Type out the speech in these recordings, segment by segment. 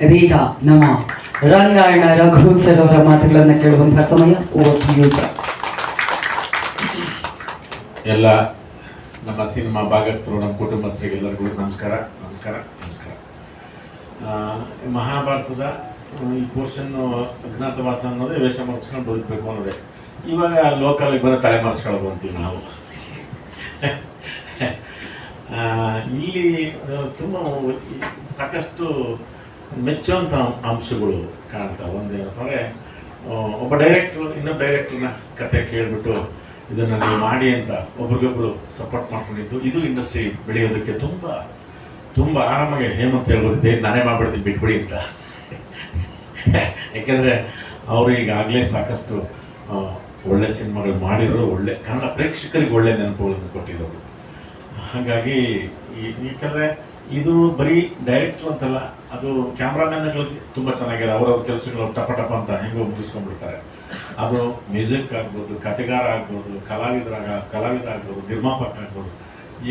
ಇದೀಗ ನಮ್ಮ ರಂಗಾಯಣ ರಘು ಸರ್ ಅವರ ಮಾತುಗಳನ್ನು ಕೇಳುವಂತಹ ಸಮಯ. ಸರ್. ಎಲ್ಲ ನಮ್ಮ ಸಿನಿಮಾ ಭಾಗಸ್ಥರು, ನಮ್ಮ ಕುಟುಂಬಸ್ಥರಿಗೆ ಎಲ್ಲರಿಗೂ ನಮಸ್ಕಾರ ನಮಸ್ಕಾರ ನಮಸ್ಕಾರ. ಮಹಾಭಾರತದ ಈ ಪೋರ್ಷನ್ನು ಅಜ್ಞಾತವಾಸ ಅನ್ನೋದೇ ವೇಷ ಮರೆಸ್ಕೊಂಡು ಬದುಕಬೇಕು ಅನ್ನೋದೇ. ಇವಾಗ ಲೋಕಲ್ಗೆ ಬಂದು ತಲೆ ಮರೆಸ್ಕೊಳ್ಳೋದು ಅಂತೀವಿ ನಾವು. ಇಲ್ಲಿ ತುಂಬ ಸಾಕಷ್ಟು ಮೆಚ್ಚುವಂಥ ಅಂಶಗಳು ಕಾಣ್ತಾವೆ. ಒಂದೇನಂದರೆ ಒಬ್ಬ ಡೈರೆಕ್ಟ್ರು ಇನ್ನೊಬ್ಬ ಡೈರೆಕ್ಟ್ರನ್ನ ಕತೆ ಕೇಳಿಬಿಟ್ಟು ಇದನ್ನು ನೀವು ಮಾಡಿ ಅಂತ ಒಬ್ರಿಗೊಬ್ರು ಸಪೋರ್ಟ್ ಮಾಡ್ಕೊಂಡಿದ್ದು, ಇದು ಇಂಡಸ್ಟ್ರಿ ಬೆಳೆಯೋದಕ್ಕೆ ತುಂಬ ತುಂಬ ಆರಾಮಾಗಿ ಹೇಮಂತ್ ಹೇಳ್ಬೋದು, ನಾನೇ ಮಾಡ್ಬಿಡ್ತೀನಿ ಬಿಟ್ಬಿಡಿ ಅಂತ. ಯಾಕೆಂದರೆ ಅವರು ಈಗಾಗಲೇ ಸಾಕಷ್ಟು ಒಳ್ಳೆ ಸಿನಿಮಾಗಳು ಮಾಡಿರೋರು, ಒಳ್ಳೆ ಕನ್ನಡ ಪ್ರೇಕ್ಷಕರಿಗೆ ಒಳ್ಳೆ ನೆನಪುಗಳನ್ನು ಕೊಟ್ಟಿರೋರು. ಹಾಗಾಗಿ ಯಾಕಂದರೆ ಇದು ಬರೀ ಡೈರೆಕ್ಟ್ರು ಅಂತಲ್ಲ, ಅದು ಕ್ಯಾಮ್ರಾಮ್ಯಾನ್ಗಳಿಗೆ ತುಂಬ ಚೆನ್ನಾಗಿದೆ. ಅವರವ್ರ ಕೆಲಸಗಳು ಟಪ ಟಪ ಅಂತ ಹೆಂಗೋ ಮುಗಿಸ್ಕೊಂಡ್ಬಿಡ್ತಾರೆ. ಅದು ಮ್ಯೂಸಿಕ್ ಆಗ್ಬೋದು, ಕತೆಗಾರ ಆಗ್ಬೋದು, ಕಲಾವಿದ ಆಗ್ಬೋದು, ನಿರ್ಮಾಪಕ ಆಗ್ಬೋದು,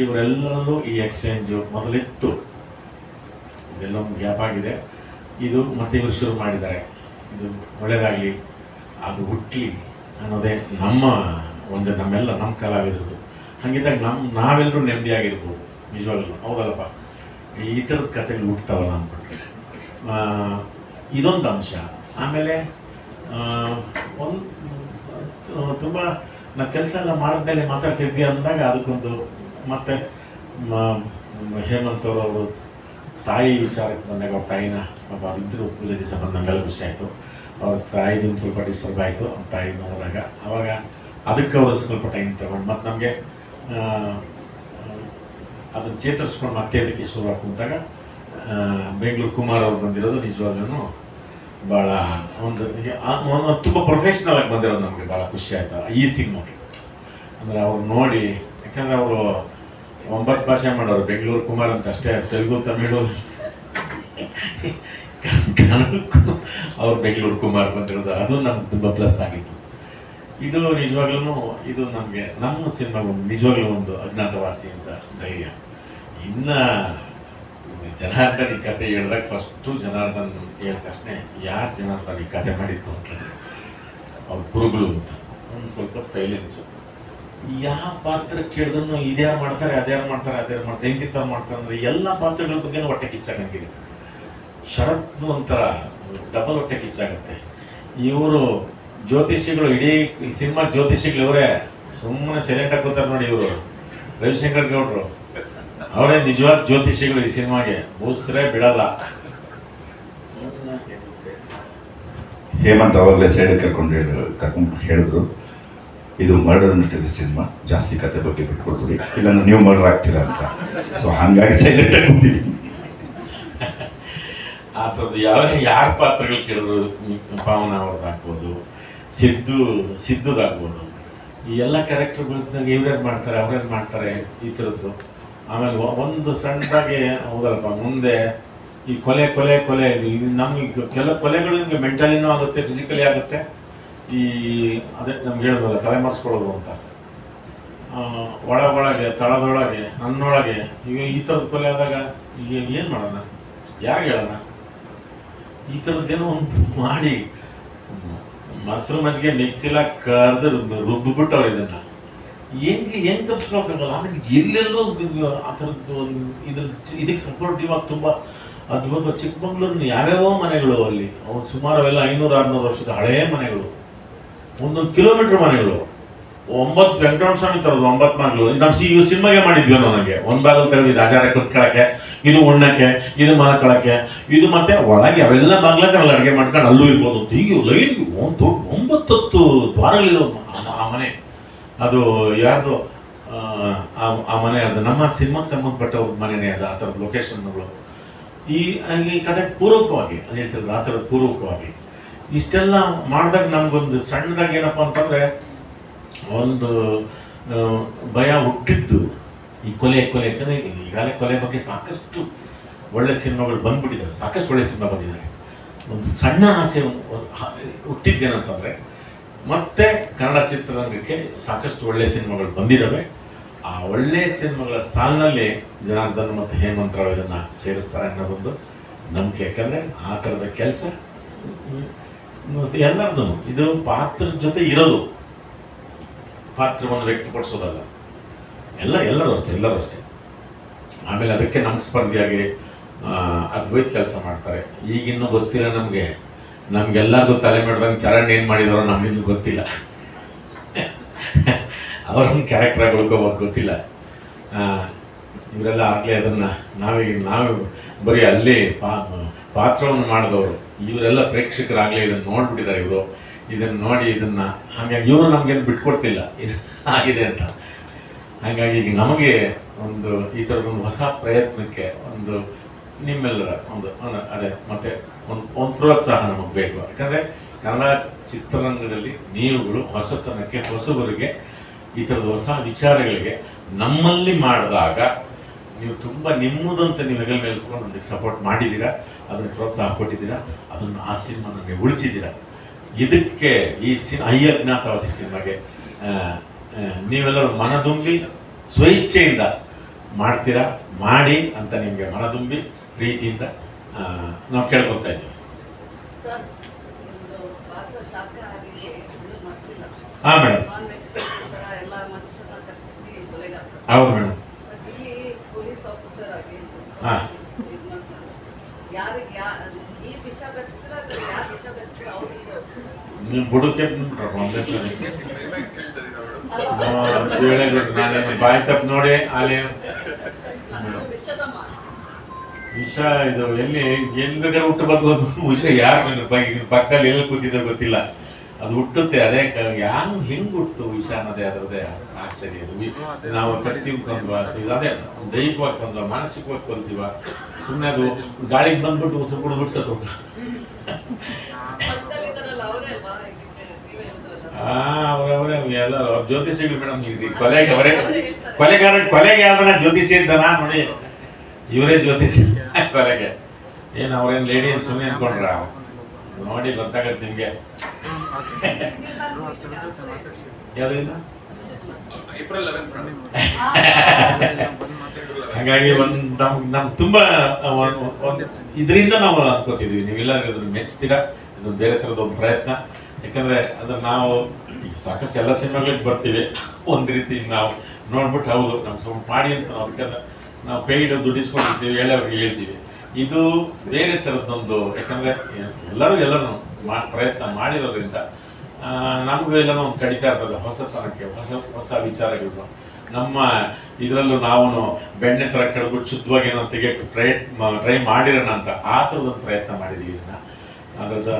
ಇವರೆಲ್ಲರೂ ಈ ಎಕ್ಸ್ಚೇಂಜು ಮೊದಲಿತ್ತು. ಇದೆಲ್ಲೊಂದು ಗ್ಯಾಪ್ ಆಗಿದೆ. ಇದು ಮತ್ತೆ ಇವರು ಶುರು ಮಾಡಿದ್ದಾರೆ. ಇದು ಒಳ್ಳೆಯದಾಗಲಿ, ಅದು ಹುಟ್ಟಲಿ ಅನ್ನೋದೇ ನಮ್ಮೆಲ್ಲ ನಮ್ಮ ಕಲಾವಿದರದು. ಹಾಗಿದ್ದಾಗ ನಾವೆಲ್ಲರೂ ನೆಮ್ಮದಿಯಾಗಿರ್ಬೋದು ನಿಜವಾಗಲೂ. ಹೌದಲ್ಲಪ್ಪ, ಈ ಥರದ ಕಥೆಗಳು ಹುಟ್ತಾವಲ್ಲ ಅಂದ್ಬಿಟ್ರೆ ಇದೊಂದು ಅಂಶ. ಆಮೇಲೆ ತುಂಬ ನಾವು ಕೆಲಸ ಎಲ್ಲ ಮಾಡಿದ್ಮೇಲೆ ಮಾತಾಡ್ತಿದ್ವಿ ಅಂದಾಗ ಅದಕ್ಕೊಂದು ಮತ್ತೆ ಹೇಮಂತ್ ಅವರು ತಾಯಿ ವಿಚಾರಕ್ಕೆ ಬಂದಾಗ ಅವ್ರ ತಾಯಿನ ಇದ್ದರು ಪೂಜೆ ದಿವಸ ಬಂದಂಗೆಲ್ಲ ಖುಷಿ ಆಯಿತು. ಅವ್ರ ತಾಯಿದೊಂದು ಸ್ವಲ್ಪ ಡಿಸ್ಟರ್ಬ್ ಆಯಿತು. ಅವ್ರ ತಾಯಿನ ಹೋದಾಗ ಆವಾಗ ಅದಕ್ಕೆ ಅವರು ಸ್ವಲ್ಪ ಟೈಮ್ ತಗೊಂಡು ಮತ್ತು ನಮಗೆ ಅದನ್ನು ಚೇತರಿಸ್ಕೊಂಡು ಮತ್ತೆ ಅದಕ್ಕೆ ಶುರು ಕುಂತಾಗ ಬೆಂಗಳೂರು ಕುಮಾರ್ ಅವ್ರು ಬಂದಿರೋದು ನಿಜವಾಗ್ಲೂ ಭಾಳ ಒಂದು ತುಂಬ ಪ್ರೊಫೆಷ್ನಲ್ ಆಗಿ ಬಂದಿರೋದು ನಮಗೆ ಭಾಳ ಖುಷಿ ಆಯಿತು ಈ ಸಿನಿಮಾಗೆ. ಅಂದರೆ ಅವ್ರು ನೋಡಿ, ಯಾಕಂದರೆ ಅವರು 9 ಭಾಷೆ ಮಾಡೋರು. ಬೆಂಗಳೂರು ಕುಮಾರ್ ಅಂತ ಅಷ್ಟೇ, ತೆಲುಗು, ತಮಿಳು, ಕನ್ನಡಕ್ಕೂ ಅವ್ರು ಬೆಂಗಳೂರು ಕುಮಾರ್ ಬಂದಿರೋದು, ಅದು ನಮ್ಗೆ ತುಂಬ ಪ್ಲಸ್ ಆಗಿತ್ತು. ಇದು ನಿಜವಾಗ್ಲೂ ಇದು ನಮಗೆ ನಮ್ಮ ಸಿನಿಮಾ ನಿಜವಾಗ್ಲೂ ಒಂದು ಅಜ್ಞಾತವಾಸಿ ಅಂತ ಧೈರ್ಯ. ಇನ್ನು ಜನಾರ್ದನ್ ಈ ಕತೆ ಹೇಳಿದಾಗ ಫಸ್ಟು ಜನಾರ್ದನ್ ಹೇಳಿದ ತಕ್ಷಣ ಯಾರು ಜನಾರ್ದನ್ ಈ ಕತೆ ಮಾಡಿದ್ದು ಅಂದರೆ ಅವ್ರ ಗುರುಗಳು ಅಂತ ಒಂದು ಸ್ವಲ್ಪ ಸೈಲೆನ್ಸು. ಯಾವ ಪಾತ್ರ ಕೇಳಿದ್ರು ಇದ್ಯಾರು ಮಾಡ್ತಾರೆ, ಅದ್ಯಾರು ಮಾಡ್ತಾರೆ ಹೆಂಗಿತ್ತಾರು ಮಾಡ್ತಾರೆ ಅಂದರೆ ಎಲ್ಲ ಪಾತ್ರಗಳ ಬಗ್ಗೆ ಹೊಟ್ಟೆ ಕಿಚ್ಚಾಗಂಗಿದೆ. ಶರತ್ ಒಂಥರ ಡಬಲ್ ಹೊಟ್ಟೆ ಕಿಚ್ಚಾಗುತ್ತೆ. ಇವರು ಜ್ಯೋತಿಷಿಗಳು, ಇಡೀ ಸಿನಿಮಾ ಜ್ಯೋತಿಷಿಗಳು ಇವರೇ. ಸುಮ್ಮನೆ ಸೈಲೆಂಟಾಗಿ ಕೂತಾರೆ ನೋಡಿ ಇವರು, ರವಿಶಂಕರ್ ಗೌಡ್ರು ಅವರೇ ನಿಜವಾದ ಜ್ಯೋತಿಷಿಗಳು ಈ ಸಿನಿಮಾಗೆ. ಬೂಸ್ರೆ ಬಿಡಲ್ಲ. ಹೇಮಂತ್ ಅವಾಗಲೇ ಸೈಡ್ ಕರ್ಕೊಂಡು ಹೇಳಿದ್ರು, ಇದು ಮರ್ಡರ್ ಮಿಸ್ಟರಿ ಸಿನಿಮಾ, ಜಾಸ್ತಿ ಕತೆ ಬಗ್ಗೆ ಬಿಟ್ಕೊಡ್ತೀವಿ, ಇಲ್ಲಾಂದ್ರೆ ನೀವು ಮರ್ಡರ್ ಆಗ್ತೀರಾ ಅಂತ. ಸೊ ಹಾಗಾಗಿ ಸೈಲೆಂಟಾಗಿ ಕೂತಿದ್ದೀನಿ. ಆ ಥರದ್ದು ಯಾರ ಪಾತ್ರಗಳು ಕೇಳಿದ್ರು, ಪಾವನ ಅವ್ರದ್ದಾಗ್ಬೋದು, ಸಿದ್ದುದಾಗ್ಬೋದು, ಈ ಎಲ್ಲ ಕ್ಯಾರೆಕ್ಟರ್ಗಳಾಗ ಇವ್ರೇನು ಮಾಡ್ತಾರೆ ಅವ್ರೇನು ಮಾಡ್ತಾರೆ ಈ ಥರದ್ದು. ಆಮೇಲೆ ಒಂದು ಸಣ್ಣದಾಗಿ ಹೌದಲ್ಪ, ಮುಂದೆ ಈ ಕೊಲೆ ಇದು ನಮಗೆ ಕೆಲವು ಕೊಲೆಗಳು ನಿಮಗೆ ಮೆಂಟಲಿನೂ ಆಗುತ್ತೆ, ಫಿಸಿಕಲಿ ಆಗುತ್ತೆ. ಈ ಅದೇ ನಮ್ಗೆ ಹೇಳ್ಬೋದಲ್ಲ, ತಲೆಮರೆಸ್ಕೊಳ್ಳೋದು ಅಂತ. ಒಳಗೆ ತಳದೊಳಗೆ ನನ್ನೊಳಗೆ ಈಗ ಈ ಥರದ ಕೊಲೆ ಆದಾಗ ಈಗ ಏನು ಮಾಡೋಣ, ಯಾರಿಗೆ ಹೇಳೋಣ? ಈ ಥರದ್ದೇನೋ ಒಂದು ಮಾಡಿ ಮೊಸರು ಮಜ್ಜಿಗೆ ಮಿಕ್ಸಿಲ ಕರೆದು ರುಬ್ಬಿಬಿಟ್ಟು ಅವ್ರು ಇದನ್ನು ಹೆಂಗೆ ತಪ್ಪಿಸ್ಕೊಳ್ತಾರಲ್ಲ. ಆಮೇಲೆ ಎಲ್ಲೆಲ್ಲೋ ಆ ಥರದ್ದು ಇದಕ್ಕೆ ಸಪೋರ್ಟಿವ್ ಆಗಿ ತುಂಬ ಅದ್ಭುತ. ಚಿಕ್ಕಮಂಗ್ಳೂರಿನ ಯಾವ್ಯಾವ ಮನೆಗಳು ಅಲ್ಲಿ, ಅವ್ರು ಸುಮಾರು ಅವೆಲ್ಲ 500-600 ವರ್ಷದ ಹಳೆಯ ಮನೆಗಳು, 1 ಕಿಲೋಮೀಟರ್ ಮನೆಗಳು. 9 ವೆಂಕಟರಮಣ ಸ್ವಾಮಿ ತರೋದು 9 ಮನೆಗಳು. ನಮ್ಮ ಸಿನಿಮಾಗೆ ಮಾಡಿದ್ವಿ ನನಗೆ ಒಂದು ಭಾಗದಲ್ಲಿ ತೆಗೆದಿದ್ದು ಆಚಾರ ಕುತ್ಕೊಳ್ಳೋಕ್ಕೆ, ಇದು ಉಣ್ಣಕ್ಕೆ, ಇದು ಮಲ್ಕೊಳ್ಳೋಕ್ಕೆ, ಇದು ಮತ್ತೆ ಒಳಗೆ ಅವೆಲ್ಲ ಬಾಗ್ಲಕ್ಕೆ ಅಲ್ಲಿ ಅಡುಗೆ ಮಾಡ್ಕೊಂಡು ಅಲ್ಲೂ ಇರ್ಬೋದು ಅಂತ. ಹೀಗೆ ಲೈನ್ಗೆ ಒಂದು 9-10 ದ್ವಾರಗಳಿರೋ ಆ ಮನೆ. ಅದು ಯಾರ್ದು ಆ ಮನೆ, ಅದು ನಮ್ಮ ಸಿನಿಮಾಗೆ ಸಂಬಂಧಪಟ್ಟ ಮನೆಯೇ ಅದು. ಆ ಥರದ ಲೊಕೇಶನ್ಗಳು ಈ ಕಥೆ ಪೂರ್ವಕವಾಗಿ ಹೇಳ್ತಿರೋದು. ಆ ಥರದ ಪೂರ್ವಕವಾಗಿ ಇಷ್ಟೆಲ್ಲ ಮಾಡಿದಾಗ ನಮಗೊಂದು ಸಣ್ಣದಾಗಿ ಏನಪ್ಪ ಅಂತಂದರೆ ಒಂದು ಭಯ ಹುಟ್ಟಿದ್ದು ಈ ಕೊಲೆ. ಯಾಕಂದರೆ ಈಗಾಗಲೇ ಕೊಲೆ ಬಗ್ಗೆ ಸಾಕಷ್ಟು ಒಳ್ಳೆ ಸಿನಿಮಾಗಳು ಬಂದ್ಬಿಟ್ಟಿದ್ದಾವೆ, ಸಾಕಷ್ಟು ಒಳ್ಳೆ ಸಿನಿಮಾ ಬಂದಿದ್ದಾರೆ. ಒಂದು ಸಣ್ಣ ಆಸೆ ಹುಟ್ಟಿದ್ದೇನಂತಂದರೆ ಮತ್ತೆ ಕನ್ನಡ ಚಿತ್ರರಂಗಕ್ಕೆ ಸಾಕಷ್ಟು ಒಳ್ಳೆ ಸಿನಿಮಾಗಳು ಬಂದಿದ್ದಾವೆ. ಆ ಒಳ್ಳೆ ಸಿನಿಮಾಗಳ ಸಾಲಿನಲ್ಲಿ ಜನಾರ್ದನ್ ಮತ್ತು ಹೇಮಂತ್ ರಾವ್ ಇದನ್ನು ಸೇರಿಸ್ತಾರೆ ಅನ್ನೋದೊಂದು ನಂಬಿಕೆ. ಯಾಕಂದರೆ ಆ ಥರದ ಕೆಲಸ ಮತ್ತು ಎಲ್ಲರದ್ದು ಇದು ಪಾತ್ರದ ಜೊತೆ ಇರೋದು, ಪಾತ್ರವನ್ನು ವ್ಯಕ್ತಪಡಿಸೋದಲ್ಲ. ಎಲ್ಲರೂ ಅಷ್ಟೇ. ಆಮೇಲೆ ಅದಕ್ಕೆ ನಮ್ಮ ಸ್ಪರ್ಧಿಯಾಗಿ ಅದ್ವೈತ ಕೆಲಸ ಮಾಡ್ತಾರೆ. ಈಗಿನ್ನೂ ಗೊತ್ತಿಲ್ಲ ನಮಗೆಲ್ಲರಿಗೂ ತಲೆ ಮಾಡಿದಂಗೆ ಚರಣ್ ಏನು ಮಾಡಿದಾರೋ ನಮಗಿನ್ನೂ ಗೊತ್ತಿಲ್ಲ. ಅವ್ರನ್ನ ಕ್ಯಾರೆಕ್ಟ್ರಾಗಿ ಉಳ್ಕೋಬೋದು ಗೊತ್ತಿಲ್ಲ. ಇವರೆಲ್ಲ ಆಗಲೇ ಅದನ್ನು ನಾವು ಬರೀ ಅಲ್ಲಿ ಪಾತ್ರವನ್ನು ಮಾಡಿದವರು. ಇವರೆಲ್ಲ ಪ್ರೇಕ್ಷಕರಾಗಲೇ ಇದನ್ನು ನೋಡಿಬಿಟ್ಟಿದ್ದಾರೆ. ಇದನ್ನು ನೋಡಿ ಹಾಗಾಗಿ ಇವರು ನಮಗೇನು ಬಿಟ್ಕೊಡ್ತಿಲ್ಲ ಇದು ಆಗಿದೆ ಅಂತ. ಹಾಗಾಗಿ ಈಗ ನಮಗೆ ಒಂದು ಈ ಥರದೊಂದು ಹೊಸ ಪ್ರಯತ್ನಕ್ಕೆ ಒಂದು ನಿಮ್ಮೆಲ್ಲರ ಅದೇ ಮತ್ತೆ ಒಂದು ಪ್ರೋತ್ಸಾಹ ನಮಗೆ ಬೇಕು. ಯಾಕಂದರೆ ಕನ್ನಡ ಚಿತ್ರರಂಗದಲ್ಲಿ ನೀವುಗಳು ಹೊಸತನಕ್ಕೆ, ಹೊಸಬರಿಗೆ, ಈ ಥರದ ಹೊಸ ವಿಚಾರಗಳಿಗೆ ನಮ್ಮಲ್ಲಿ ಮಾಡಿದಾಗ ನೀವು ತುಂಬ ನಿಮ್ಮದಂತ ನೀವು ಹೆಗಲ ಮೇಲೆ ಇಟ್ಕೊಂಡು ಅದಕ್ಕೆ ಸಪೋರ್ಟ್ ಮಾಡಿದ್ದೀರಾ, ಅದನ್ನು ಪ್ರೋತ್ಸಾಹ ಕೊಟ್ಟಿದ್ದೀರಾ, ಅದನ್ನು ಆ ಸಿನಿಮಾನ ನೀವು ಉಳಿಸಿದ್ದೀರಾ. ಇದಕ್ಕೆ ಈ ಅಜ್ಞಾತವಾಸಿ ಸಿನಿಮಾಗೆ ನೀವೆಲ್ಲರೂ ಮನದುಂಬಿ ಸ್ವಇಚ್ಛೆಯಿಂದ ಮಾಡ್ತೀರಾ, ಮಾಡಿ ಅಂತ ನಿಮಗೆ ಮನದುಂಬಿ ಪ್ರೀತಿಯಿಂದ ನಾವು ಕೇಳ್ಕೊತಾ ಇದ್ದೀವಿ. ಹಾಂ ಮೇಡಮ್, ಹೌದು ಮೇಡಮ್. ಹಾಂ, ನೀವು ಬುಡಕ್ಕೆ ಒಂದೇ ಸರಿ ನಾನೇನು ಬಾಯಿ ತಪ್ಪು ನೋಡಿ ಅಲ್ಲಿ ವಿಷ ಇದು ಎಲ್ಲಿ ಬೇಕಾದ್ರೆ ಹುಟ್ಟು ಬರ್ಬೋದು. ವಿಷ ಯಾರು ಪಕ್ಕದಲ್ಲಿ ಎಲ್ಲಿ ಕೂತಿದ್ದ ಗೊತ್ತಿಲ್ಲ, ಅದು ಹುಟ್ಟುತ್ತೆ. ಅದೇ ಹೆಂಗ್ ಹುಟ್ಟು ವಿಷ ಅನ್ನೋದೇ ಅದರದೇ ಆಶ್ಚರ್ಯ. ಅದು ನಾವು ಕಟ್ತೀವಿ ಕೊಂದ್ವಾ, ಅದೇ ದೈಹಿಕವಾಗಿ ಕೊಂದ್ವಾ, ಮಾನಸಿಕವಾಗಿ ಕೊಲ್ತೀವ, ಸುಮ್ಮನೆ ಅದು ಗಾಳಿಗೆ ಬಂದ್ಬಿಟ್ಟು ಉಸಿರು ಕುಡಿದ್ಬಿಟ್ಟು ಸತ್ತು. ಅವರವರೇ ಎಲ್ಲ ಜ್ಯೋತಿಷಿಗಳು ಮೇಡಮ್. ಕೊಲೆಗೆ ಯಾವ್ದನ ಜ್ಯೋತಿಷಿ ಇದ್ದಾನ ನೋಡಿ, ಇವರೇ ಜ್ಯೋತಿಷಿ ಕೊಲೆಗೆ. ಏನು ಅವ್ರೇನು ಲೇಡಿ ಸುಮ್ಮನೆ ಅನ್ಕೊಂಡ್ರ? ನೋಡಿ ಗೊತ್ತಾಗತ್ತೆ ನಿಮ್ಗೆ. ಹಾಗಾಗಿ ನಮ್ ತುಂಬಾ ಇದರಿಂದ ನಾವು ಅನ್ಕೋತಿದ್ವಿ, ನೀವೆಲ್ಲರೂ ಇದನ್ನ ಮೆಚ್ತೀರಾ. ಇದು ಬೇರೆ ತರದ ಒಂದು ಪ್ರಯತ್ನ. ಯಾಕಂದ್ರೆ ಅದ್ರ ನಾವು ಸಾಕಷ್ಟು ಎಲ್ಲ ಸಿನಿಮಾಗಳಿಗೆ ಬರ್ತೀವಿ, ಒಂದು ರೀತಿ ನಾವು ನೋಡ್ಬಿಟ್ಟು ಹೌದು ನಮ್ಮ ಸ್ವಲ್ಪ ಮಾಡಿ ಅಂತ ಅದಕ್ಕೆ ನಾವು ಪೇಯ್ಡ್ ದುಡ್ಡಿಸ್ಕೊಂಡಿರ್ತೀವಿ, ಹೇಳೋರಿಗೆ ಹೇಳ್ತೀವಿ. ಇದು ಬೇರೆ ಥರದ್ದೊಂದು, ಯಾಕಂದರೆ ಎಲ್ಲರೂ ಪ್ರಯತ್ನ ಮಾಡಿರೋದ್ರಿಂದ ನಮಗೂ ಎಲ್ಲನೂ ಒಂದು ಕಡಿತಾ ಇರ್ತದೆ ಹೊಸತನಕ್ಕೆ, ಹೊಸ ವಿಚಾರಗಳು. ನಮ್ಮ ಇದರಲ್ಲೂ ನಾವು ಬೆಣ್ಣೆ ಥರ ಕೆಳಬಿಟ್ಟು ಶುದ್ಧವಾಗಿ ಏನೋ ತೆಗಿಯೋಕ್ಕೆ ಟ್ರೈ ಮಾಡಿರೋಣ ಅಂತ ಆ ಥರದೊಂದು ಪ್ರಯತ್ನ ಮಾಡಿದ್ದೀವಿ. ಇದನ್ನು ಅದರದ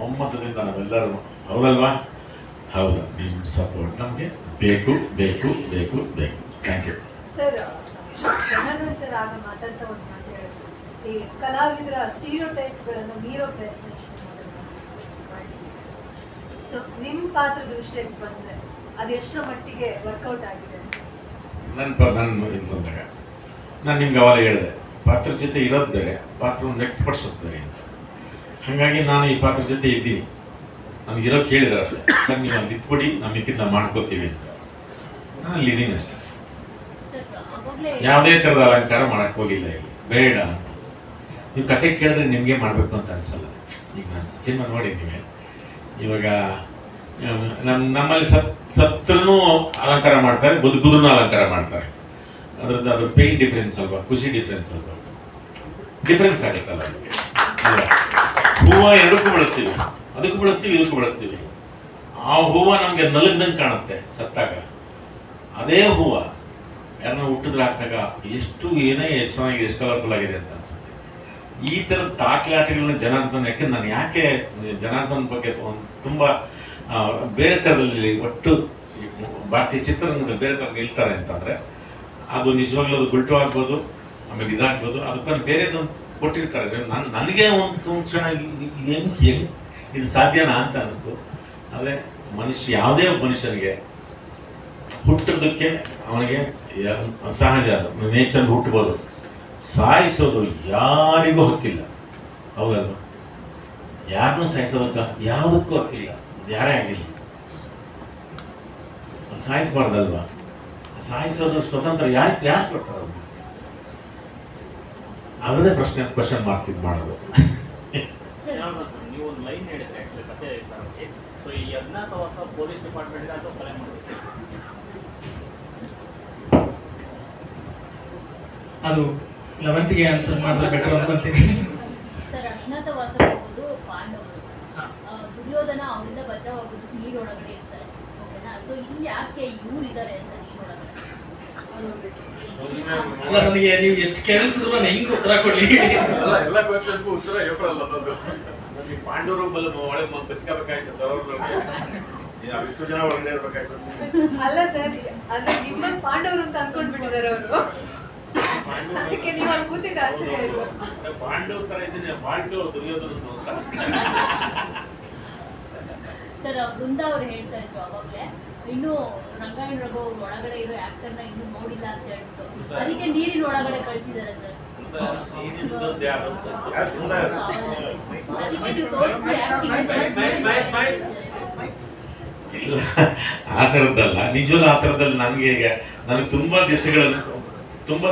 ಒಮ್ಮತದಿಂದ ನಾವೆಲ್ಲರೂ, ಹೌದಲ್ವಾ? ಹೌದು, ನಿಮ್ಮ ಸಪೋರ್ಟ್ ನಮಗೆ ಬೇಕು ಬೇಕು ಬೇಕು ಬೇಕು. Thank you sir. Janardhan sir ಆಗ ಮಾತಾಡ್ತಾ ಒಂದು ಮಾತು ಹೇಳಿದ್ರು, ಈ ಕಲಾವಿದರ ಸ್ಟೀರಿಯೋಟೈಪ್ಗಳನ್ನು ಮೀರೋ ಪ್ರಯತ್ನ ಸೊ ನಿಮ್ಮ ಪಾತ್ರದ ವಿಷಯಕ್ಕೆ ಬಂದರೆ ಅದು ಎಷ್ಟರ ಮಟ್ಟಿಗೆ ವರ್ಕೌಟ್ ಆಗಿದೆ? ನನ್ನ ಇದು ಬಂದಾಗ ನಾನು ನಿಮ್ಗೆ ಅವಾಗ ಹೇಳಿದೆ, ಪಾತ್ರದ ಜೊತೆ ಇರೋದು ಬೇರೆ, ಪಾತ್ರವನ್ನು ವ್ಯಕ್ತಪಡಿಸೋದು ಬೇರೆ ಅಂತ. ಹಾಗಾಗಿ ನಾನು ಈ ಪಾತ್ರದ ಜೊತೆ ಇದ್ದೀನಿ. ನನಗಿರೋ ಕೇಳಿದ್ರೆ ಅಷ್ಟೇ, ಸರ್ ನೀವು ಅಲ್ಲಿ ಇಟ್ಬಿಡಿ, ನಾವು ಮಿಕ್ಕಿದ್ದು ನಾವು ಮಾಡ್ಕೋತೀವಿ ಅಂತ. ನಾನು ಅಲ್ಲಿ ಇದ್ದೀನಿ ಅಷ್ಟೇ. ಯಾವುದೇ ಥರದ ಅಲಂಕಾರ ಮಾಡಕ್ಕೆ ಹೋಗಿಲ್ಲ ಇಲ್ಲಿ, ಬೇಡ ಅಂತ. ನೀವು ಕತೆ ಕೇಳಿದ್ರೆ ನಿಮಗೆ ಮಾಡಬೇಕು ಅಂತ ಅನ್ಸಲ್ಲ. ಈಗ ನಾನು ಸಿನಿಮಾ ನೋಡಿದ್ದೀವಿ. ಇವಾಗ ನಮ್ಮಲ್ಲಿ ಸತ್ರನೂ ಅಲಂಕಾರ ಮಾಡ್ತಾರೆ, ಬದುಕುದ್ರೂ ಅಲಂಕಾರ ಮಾಡ್ತಾರೆ. ಅದು ಪೇನ್ ಡಿಫ್ರೆನ್ಸ್ ಅಲ್ವಾ, ಖುಷಿ ಡಿಫ್ರೆನ್ಸ್ ಅಲ್ವಾ, ಡಿಫ್ರೆನ್ಸ್ ಆಗುತ್ತಲ್ಲ ಅದಕ್ಕೆ. ಹೂವು ಎರಡಕ್ಕೂ ಬಳಸ್ತೀವಿ, ಅದಕ್ಕೂ ಬಳಸ್ತೀವಿ, ಇದಕ್ಕೂ ಬಳಸ್ತೀವಿ. ಆ ಹೂವು ನಮಗೆ ನಲುಗ್ದಂಗೆ ಕಾಣುತ್ತೆ ಸತ್ತಾಗ. ಅದೇ ಹೂವು ಯಾರನ್ನ ಹುಟ್ಟಿದ್ರೆ ಹಾಕಿದಾಗ ಎಷ್ಟು ಚೆನ್ನಾಗಿದೆ, ಎಷ್ಟು ಕಲರ್ಫುಲ್ ಆಗಿದೆ ಅಂತ ಅನ್ಸುತ್ತೆ. ಈ ಥರದ ದಾಖಲಾಟಗಳನ್ನ ಜನಾರ್ದನ್, ಯಾಕೆ ನಾನು ಯಾಕೆ ಜನಾರ್ದನ್ ಬಗ್ಗೆ ತುಂಬ ಬೇರೆ ಥರದಲ್ಲಿ ಒಟ್ಟು ಭಾರತೀಯ ಚಿತ್ರರಂಗದಲ್ಲಿ ಬೇರೆ ಥರ ನಿಲ್ತಾರೆ ಅಂತಂದರೆ, ಅದು ನಿಜವಾಗ್ಲೂ ಅದು ಗುಲ್ಟು ಆಗ್ಬೋದು, ಆಮೇಲೆ ಇದಾಗ್ಬೋದು, ಅದಕ್ಕೆ ಬೇರೆದೊಂದು ಕೊಟ್ಟಿರ್ತಾರೆ. ನನಗೆ ಒಂದು ಕ್ಷಣ ಹೆಂಗೆ ಇದು ಸಾಧ್ಯನಾ ಅಂತ ಅನಿಸ್ತು. ಆದರೆ ಯಾವುದೇ ಮನುಷ್ಯನಿಗೆ ಹುಟ್ಟೋದಕ್ಕೆ ಅವನಿಗೆ ಸಹಜ, ಅದು ನೇಚರ್ ಹುಟ್ಟಬೋದು. ಸಾಯಿಸೋದು ಯಾರಿಗೂ ಹಕ್ಕಿಲ್ಲ, ಹೌದಲ್ವ? ಯಾರನ್ನೂ ಸಾಯಿಸೋದಕ್ಕೆ ಯಾವುದಕ್ಕೂ ಹಕ್ಕಿಲ್ಲ, ಯಾರೇ ಆಗಿಲ್ಲ. ಸಾಯಿಸಬಾರ್ದಲ್ವ? ಸಾಯಿಸೋದು ಸ್ವತಂತ್ರ ಯಾರು ಕೊಡ್ತಾರೆ? ಅದನ್ನೇ ಕ್ವಶನ್ ಮಾರ್ಕ್ ಇದು ಮಾಡೋದು. ನೀವು ಒಂದು ಲೈನ್ ಹೇಳಿದ್ರೆ ಆ್ಯಕ್ಚುಲಿ ಕಥೆ ವಿಚಾರಕ್ಕೆ. ಸೊ ಈ ಅಜ್ಞಾತವಾಸ ಪೊಲೀಸ್ ಡಿಪಾರ್ಟ್ಮೆಂಟ್ ಅಥವಾ ಕೊಲೆ ಮಾಡೋದು ಅದು 11ಗೆ ಆನ್ಸರ್ ಮಾಡಿದ್ರೆ ಬೆಟರ್ ಅನ್ಕೊಂತೀನಿ. ಸರ್, ಅಜ್ಞಾತವಾಸ ಹೋಗೋದು ಪಾಂಡವರು, ದುರ್ಯೋಧನ ಅವರಿಂದ ಬಚಾವ್ ಆಗೋದು ನೀರೊಳಗಡೆ ಇರ್ತಾರೆ, ಓಕೆನಾ? ಸೊ ಇಲ್ಲಿ ಯಾಕೆ ಇವ್ರು ಇದ್ದಾರೆ ಅಂತ ನೀರೊಳಗಡೆ? ಅಲ್ಲ, ನನಗೆ ನೀವು ಎಷ್ಟು ಕೇಳಿಸಿದ್ರು ನಾನು ಹೆಂಗೆ ಉತ್ತರ ಕೊಡಲಿ? ಎಲ್ಲ ಕ್ವಶನ್ಗೂ ಉತ್ತರ ಹೇಳ್ಕೊಡಲ್ಲ ಅನ್ನೋದು. ನಮಗೆ ಪಾಂಡವರು ಒಳಗೆ ಬಚ್ಕೋಬೇಕಾಯ್ತು ಸರ್, ಎಷ್ಟು ಜನ ಒಳಗಡೆ ಇರ್ಬೇಕಾಯ್ತು. ಅಲ್ಲ ಸರ್, ಅಂದ್ರೆ ನಿಮ್ಮನ್ನ ಪಾಂಡವರು ಅಂತ ಅನ್ಕೊಂಡ್ಬಿಟ್ಟಿದ್ದಾರೆ ಅವರು. ಅದಕ್ಕೆ ನೀವು ಅಲ್ಲಿ ಕೂತಿದ್ದ ಅಷ್ಟೇ ಹೇಳಿದ್ರು. ಪಾಂಡವ ತರ ಇದ್ದೀನಿ, ಪಾಂಡವ ದುರ್ಯೋಧನದ್ದು ಅಂತ. ಸರ್, ಬೃಂದ ಅವ್ರು ಹೇಳ್ತಾ ಇದ್ರು ಅವಾಗಲೇ, ಇನ್ನು ರಂಗಾಯಣ ರಘು ಅವ್ರು ಒಳಗಡೆ ಇರೋ ಆಕ್ಟರ್ನ ಇನ್ನೂ ನೋಡಿಲ್ಲ ಅಂತ ಹೇಳ್ಬಿಟ್ಟು, ಅದಕ್ಕೆ ನೀರಿನ ಒಳಗಡೆ ಕಳ್ಸಿದ್ದಾರೆ ಸರ್. ಅದಕ್ಕೆ ನೀವು ಇಲ್ಲ, ಆ ಥರದ್ದಲ್ಲ, ನಿಜವಲ್ಲ. ಆ ಥರದಲ್ಲಿ ನನಗೆ ತುಂಬ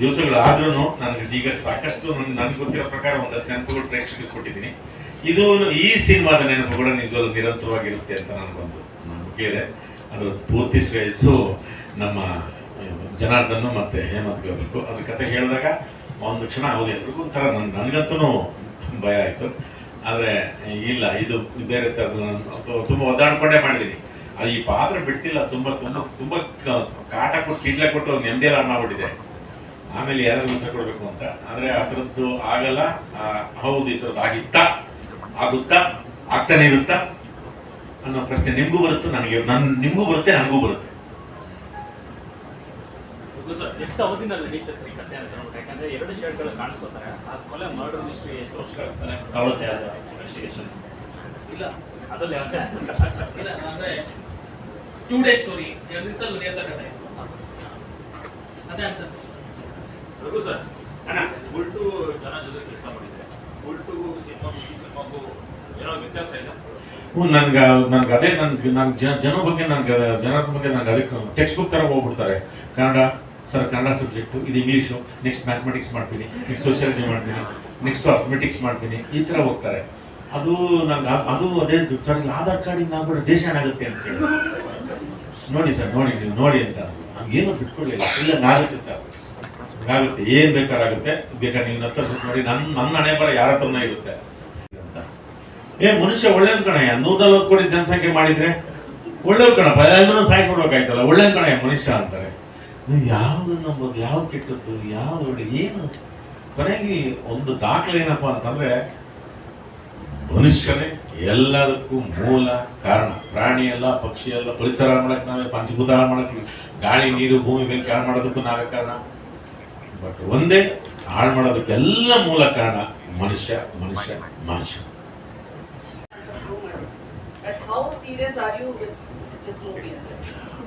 ದಿವಸಗಳಾದ್ರೂ ನನಗೆ ಈಗ ಸಾಕಷ್ಟು ನನಗೆ ಗೊತ್ತಿರೋ ಪ್ರಕಾರ ಒಂದಷ್ಟು ನೆನಪುಗಳು ಪ್ರೇಕ್ಷಕರಿಗೆ ಕೊಟ್ಟಿದ್ದೀನಿ. ಇದು ಈ ಸಿನಿಮಾದ ನೆನಪುಗಳು ನಿಜವಲ್ಲೂ ನಿರಂತರವಾಗಿರುತ್ತೆ ಅಂತ ನನಗೊಂದು ನಂಬಿಕೆ ಇದೆ. ಅದರ ಪೂರ್ತಿ ಶ್ರೇಯಸ್ಸು ನಮ್ಮ ಜನಾರ್ದನ್ ಮತ್ತು ಹೇಮಂತ್ ಹೋಗಬೇಕು. ಅದ್ರ ಕತೆ ಹೇಳಿದಾಗ ಒಂದು ಕ್ಷಣ ಹೌದು ಎಲ್ರಿಗೂ ಒಂಥರ ನನಗಂತೂ ಭಯ ಆಯಿತು. ಆದರೆ ಇಲ್ಲ, ಇದು ಬೇರೆ ಥರದ್ದು. ನಾನು ತುಂಬ ಒದ್ದಾಡ್ಕೊಂಡೇ ಮಾಡಿದ್ದೀನಿ. ಅದು ಈ ಪಾತ್ರ ಬಿಡ್ತಿಲ್ಲ. ತುಂಬ ತುಂಬ ತುಂಬ ಕಾಟ ಕೊಟ್ಟು ಕಿಡ್ಲೆ ಕೊಟ್ಟು ನೆಮ್ಮದಿಯೆಲ್ಲ ಮಾಡ್ಬಿಟ್ಟಿದೆ. ಆಮೇಲೆ ಯಾರಾದ್ರೂ ಉತ್ತರ ಕೊಡಬೇಕು ಅಂತ. ಆದರೆ ಆ ಥರದ್ದು ಆಗಲ್ಲ. ಹೌದು, ಈ ಥರದ್ದು ಆಗುತ್ತಾ ಆಗ್ತಾನೆ ಇರುತ್ತಾ ಅನ್ನೋ ಪ್ರಶ್ನೆ ನಿಮಗೂ ಬರುತ್ತೆ, ನಿಮಗೂ ಬರುತ್ತೆ, ನನಗೂ ಬರುತ್ತೆ. ಸರ್, ಎಷ್ಟು ಅವಧಿನಲ್ಲಿ ನಡೀತೆ ಸರ್ ಈ ಕಥೆ ಅಂತ ಹೇಳ್ಬಿಟ್ಟು? ಯಾಕಂದ್ರೆ 2 ಶೇಡ್ಗಳು ಕಾಣಿಸ್ಕೊತಾರೆ. ಆ ಕೊಲೆ ಮರ್ಡರ್ ಮಿಸ್ಟ್ರಿ ಎಷ್ಟು ವರ್ಷಗಳು ತಗೊಳುತ್ತೆ ಅದು ಇನ್ವೆಸ್ಟಿಗೇಷನ್? ಇಲ್ಲ, ಅದ್ರಲ್ಲಿ ಇಲ್ಲ, ಅಂದ್ರೆ 2 ಡೇ ಸ್ಟೋರಿ, 2 ದಿವಸದಲ್ಲಿ ನಡೆಯುತ್ತ ಕಥೆ. ಅದೇ ಆನ್ಸರ್. ರಘು ಸರ್, ಅಣ್ಣ ಉಲ್ಟು ಜನ ಜೊತೆ ಕೆಲಸ ಮಾಡಿದ್ರೆ ಉಲ್ಟುಗೂ ಸಿನಿಮಾಗೂ ಏನೋ ವ್ಯತ್ಯಾಸ ಇದೆ? ನನ್ಗೆ ಅದೇ ಜನ ಬಗ್ಗೆ ಜನರ ಬಗ್ಗೆ ನನಗೆ ಅದಕ್ಕೆ ಟೆಕ್ಸ್ಟ್ ಬುಕ್ ಥರ ಹೋಗ್ಬಿಡ್ತಾರೆ. ಕನ್ನಡ ಸಬ್ಜೆಕ್ಟು, ಇದು ಇಂಗ್ಲೀಷು, ನೆಕ್ಸ್ಟ್ ಮ್ಯಾಥಮೆಟಿಕ್ಸ್ ಮಾಡ್ತೀನಿ, ನೆಕ್ಸ್ಟ್ ಸೋಷಿಯಾಲಜಿ ಮಾಡ್ತೀನಿ, ನೆಕ್ಸ್ಟ್ ಅರ್ಥಮೆಟಿಕ್ಸ್ ಮಾಡ್ತೀನಿ, ಈ ಥರ ಹೋಗ್ತಾರೆ. ಅದು ಅದೇ ಸರ್, ಆಧಾರ್ ಕಾರ್ಡಿಂದ ಆಗ್ಬಿಟ್ಟು ದೇಶ ಏನಾಗುತ್ತೆ ಅಂತ ಹೇಳಿ ನೋಡಿ ಸರ್, ನೀವು ನೋಡಿ ಅಂತ ನಮ್ಗೇನು ಬಿಟ್ಕೊಡ್ಲಿಲ್ಲ. ಇಲ್ಲ, ಆಗುತ್ತೆ ಸರ್, ಆಗುತ್ತೆ, ಏನು ಬೇಕಾಗುತ್ತೆ. ಬೇಕಾದ್ರೆ ನೀವು 10 ವರ್ಷಕ್ಕೆ ನೋಡಿ, ನನ್ನ ಹಣೆ ಬರ ಯಾರ ಹತ್ರನೇ ಇರುತ್ತೆ ಅಂತ. ಮನುಷ್ಯ ಒಳ್ಳೆಯವ್ರು ಕಣಯ್ಯ, 140 ಕೋಟಿ ಜನಸಂಖ್ಯೆ ಮಾಡಿದ್ರೆ ಒಳ್ಳೆಯವ್ರು ಕಣಪ್ಪ, ಎಲ್ಲರೂ ಸಾಯಿಸ್ಬಿಡ್ಬೇಕಾಯ್ತಲ್ಲ, ಒಳ್ಳೆಯವ್ರು ಕಣಯ್ಯ ಮನುಷ್ಯ ಅಂತಾರೆ. ನೀವು ಯಾವುದು ನಂಬೋದು, ಯಾವ್ದು ಕೆಟ್ಟದ್ದು, ಯಾವ್ದು ಒಳ್ಳೆ, ಏನು ಕೊನೆಗೆ ಒಂದು ದಾಖಲೆ ಏನಪ್ಪ ಅಂತಂದ್ರೆ ಮನುಷ್ಯನೇ ಎಲ್ಲದಕ್ಕೂ ಮೂಲ ಕಾರಣ. ಪ್ರಾಣಿ ಎಲ್ಲ, ಪಕ್ಷಿ ಎಲ್ಲ, ಪರಿಸರ ಮಾಡಕ್ಕೆ ನಾವೇ, ಪಂಚಭೂತ ಹಾಳು ಮಾಡಕ್ಕೆ, ಗಾಳಿ ನೀರು ಭೂಮಿ ಬೆಂಕಿ ಹಾಳು ಮಾಡೋದಕ್ಕೂ ನಾವೇ ಕಾರಣ. ಬಟ್ ಒಂದೇ ಹಾಳು ಮಾಡೋದಕ್ಕೆಲ್ಲ ಮೂಲ ಕಾರಣ ಮನುಷ್ಯ. How serious are you with this movie?